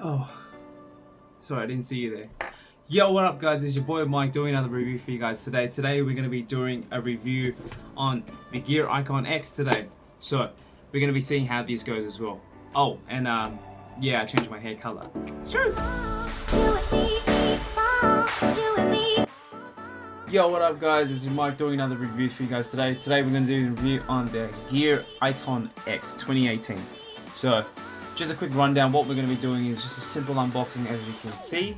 Oh, sorry, I didn't see you there. Yo, what up guys, it's your boy Mike doing another review for you guys today. Today we're going to be doing a review on the Gear IconX today. So, we're going to be seeing how this goes as well. Oh, and yeah, I changed my hair color. Sure. Yo, what up guys, it's your Mike doing another review for you guys today. Today we're going to do a review on the Gear IconX 2018. So, just a quick rundown. What we're going to be doing is just a simple unboxing, as you can see.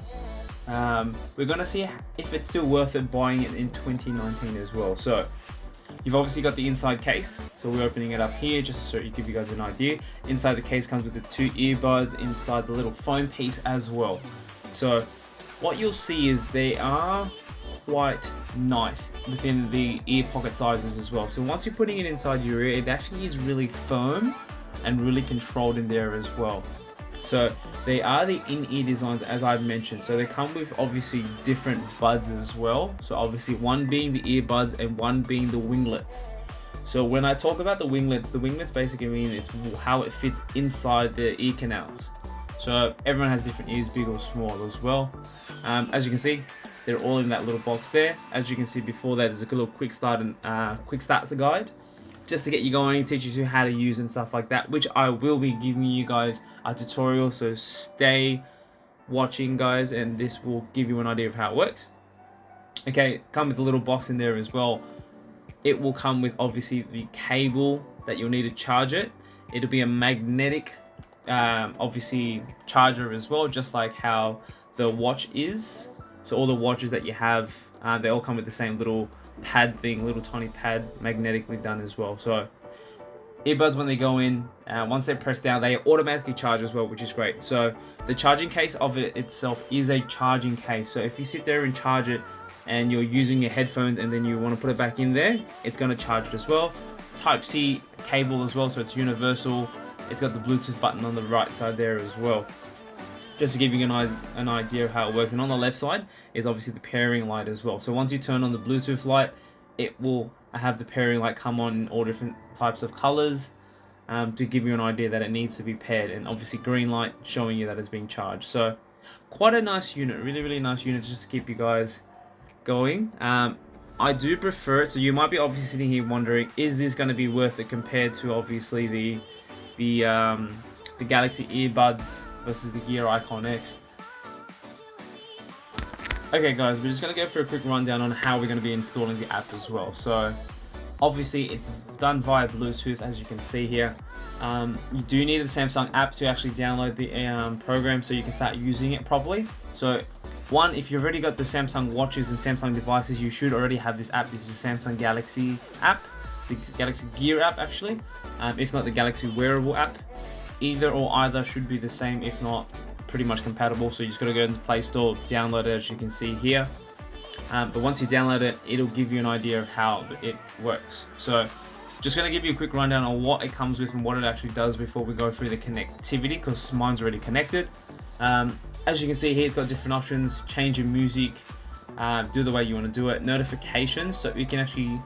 We're going to see if it's still worth it buying it in 2019 as well. So you've obviously got the inside case, so we're opening it up here just so you give you guys an idea. Inside the case comes with the two earbuds, inside the little phone piece as well. So what you'll see is they are quite nice within the ear pocket sizes as well. So once you're putting it inside your ear, it actually is really firm and really controlled in there as well. So they are the in-ear designs, as I've mentioned. So they come with obviously different buds as well. So obviously one being the earbuds and one being the winglets. So when I talk about the winglets basically mean it's how it fits inside the ear canals. So everyone has different ears, big or small as well. As you can see, they're all in that little box there. As you can see before that, there's a little quick start and quick starts guide, just to get you going, teaches you how to use and stuff like that, which I will be giving you guys a tutorial, so stay watching guys, and this will give you an idea of how it works. Okay, come with a little box in there as well. It will come with obviously the cable that you'll need to charge it. It'll be a magnetic obviously charger as well, just like how the watch is. So all the watches that you have, they all come with the same little pad thing, little tiny pad, magnetically done as well. So earbuds, when they go in, once they're pressed down, they automatically charge as well, which is great. So the charging case of it itself is a charging case. So if you sit there and charge it and you're using your headphones and then you want to put it back in there, it's going to charge it as well. Type-C cable as well, so it's universal. It's got the Bluetooth button on the right side there as well, just to give you an idea of how it works. And on the left side is obviously the pairing light as well. So once you turn on the Bluetooth light, it will have the pairing light come on in all different types of colors, to give you an idea that it needs to be paired, and obviously green light showing you that it's being charged. So quite a nice unit, really nice unit, just to keep you guys going. I do prefer it. So you might be obviously sitting here wondering, is this going to be worth it compared to obviously the Galaxy earbuds versus the Gear IconX. Okay guys, we're just going to go for a quick rundown on how we're going to be installing the app as well. So obviously it's done via Bluetooth, as you can see here. You do need the Samsung app to actually download the program so you can start using it properly. So one, if you've already got the Samsung watches and Samsung devices, you should already have this app. This is the Samsung Galaxy app, the Galaxy Gear app actually, if not the Galaxy wearable app. Either or either should be the same, if not pretty much compatible. So you just gotta go in the Play Store, download it, as you can see here. But once you download it, it'll give you an idea of how it works. So just gonna give you a quick rundown on what it comes with and what it actually does before we go through the connectivity, because mine's already connected. As you can see here, it's got different options: change your music, do the way you want to do it, notifications, so you can actually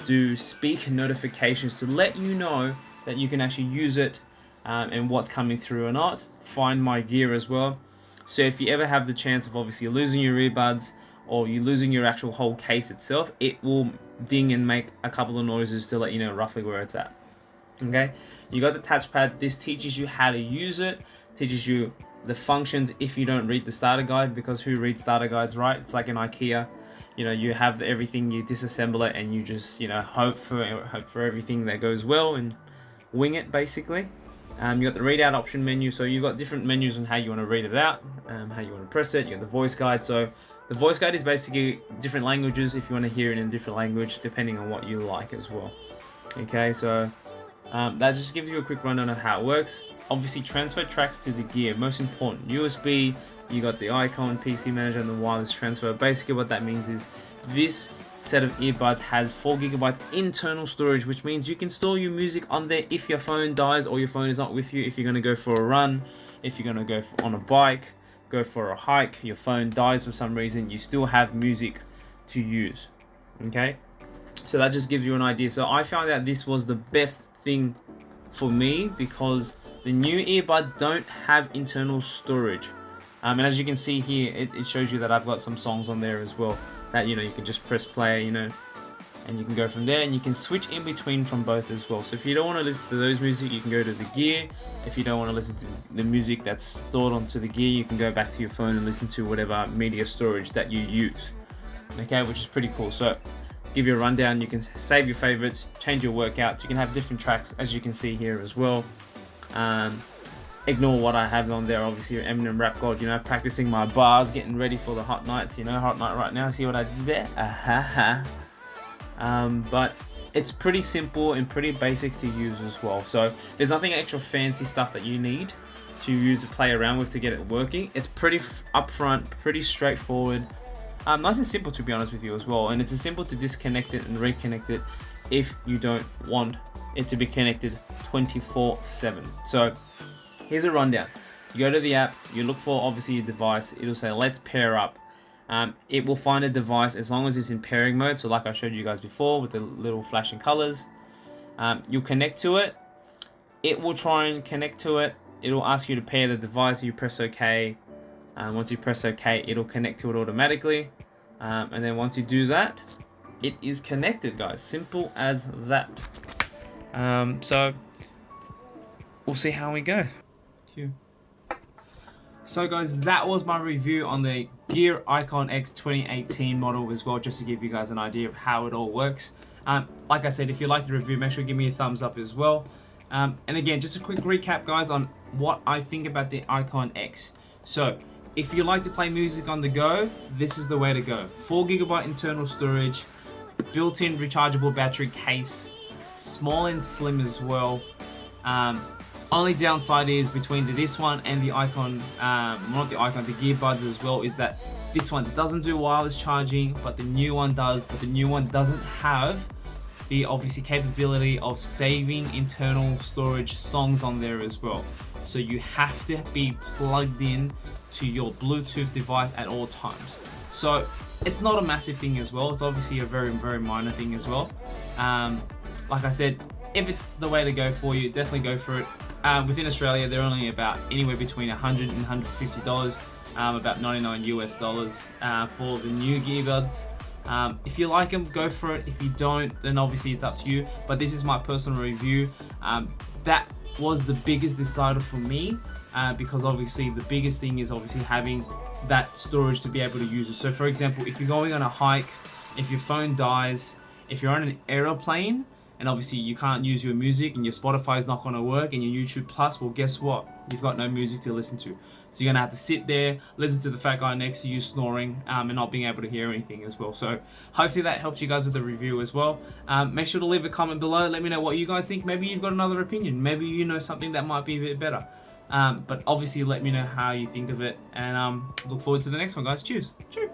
do speak notifications to let you know that you can actually use it, and what's coming through or not. Find My Gear as well. So if you ever have the chance of obviously losing your earbuds or you losing your actual whole case itself, it will ding and make a couple of noises to let you know roughly where it's at. Okay, you got the touchpad. This teaches you how to use it, teaches you the functions if you don't read the starter guide, because who reads starter guides, right? It's like an IKEA. You know, you have everything, you disassemble it, and you just, you know, hope for everything that goes well and wing it basically. You got the readout option menu, so you've got different menus on how you want to read it out, how you want to press it. You got the voice guide, so the voice guide is basically different languages if you want to hear it in a different language, depending on what you like as well. Okay, so that just gives you a quick rundown of how it works. Obviously, transfer tracks to the Gear, most important. USB, you got the Icon PC Manager and the wireless transfer. Basically what that means is this set of earbuds has 4 GB internal storage, which means you can store your music on there if your phone dies or your phone is not with you. If you're going to go for a run, if you're going to go on a bike, go for a hike, your phone dies for some reason, you still have music to use. Okay, so that just gives you an idea. So I found that this was the best thing for me, because The new earbuds don't have internal storage. And as you can see here, it shows you that I've got some songs on there as well. That, you know, you can just press play, you know, and you can go from there, and you can switch in between from both as well. So if you don't want to listen to those music, you can go to the gear. If you don't want to listen to the music that's stored onto the gear, you can go back to your phone and listen to whatever media storage that you use. Okay, which is pretty cool. So give you a rundown. You can save your favorites, change your workouts. You can have different tracks, as you can see here as well. Ignore what I have on there, obviously Eminem Rap God, you know, practicing my bars, getting ready for the hot nights, you know, hot night right now. See what I did there? But it's pretty simple and pretty basic to use as well. So there's nothing extra fancy stuff that you need to use to play around with to get it working. It's pretty upfront, pretty straightforward, nice and simple to be honest with you as well. And it's simple to disconnect it and reconnect it if you don't want it to be connected 24/7. So here's a rundown. You go to the app, you look for obviously your device, it'll say let's pair up. It will find a device as long as it's in pairing mode, so like I showed you guys before with the little flashing colors. You'll connect to it, it will try and connect to it, it'll ask you to pair the device, you press OK, once you press OK it'll connect to it automatically, and then once you do that, it is connected, guys, simple as that. So we'll see how we go. So guys, that was my review on the Gear IconX 2018 model as well, just to give you guys an idea of how it all works. Like I said, if you like the review, make sure to give me a thumbs up as well. And again, just a quick recap guys on what I think about the IconX. So if you like to play music on the go, this is the way to go. 4GB internal storage, built-in rechargeable battery case, small and slim as well. Only downside is between this one and the the earbuds as well, is that this one doesn't do wireless charging, but the new one does. But the new one doesn't have the obviously capability of saving internal storage songs on there as well. So you have to be plugged in to your Bluetooth device at all times. So it's not a massive thing as well. It's obviously a very, very minor thing as well. Like I said, if it's the way to go for you, definitely go for it. Within Australia, they're only about anywhere between $100 and $150, about $99 US for the new earbuds. If you like them, go for it. If you don't, then obviously it's up to you. But this is my personal review. That was the biggest decider for me, because obviously the biggest thing is obviously having that storage to be able to use it. So for example, if you're going on a hike, if your phone dies, if you're on an aeroplane, and obviously you can't use your music and your Spotify is not going to work and your YouTube Plus, well guess what? You've got no music to listen to. So you're going to have to sit there, listen to the fat guy next to you snoring, and not being able to hear anything as well. So hopefully that helps you guys with the review as well. Make sure to leave a comment below. Let me know what you guys think. Maybe you've got another opinion. Maybe you know something that might be a bit better. But obviously let me know how you think of it. And look forward to the next one, guys. Cheers. Cheers.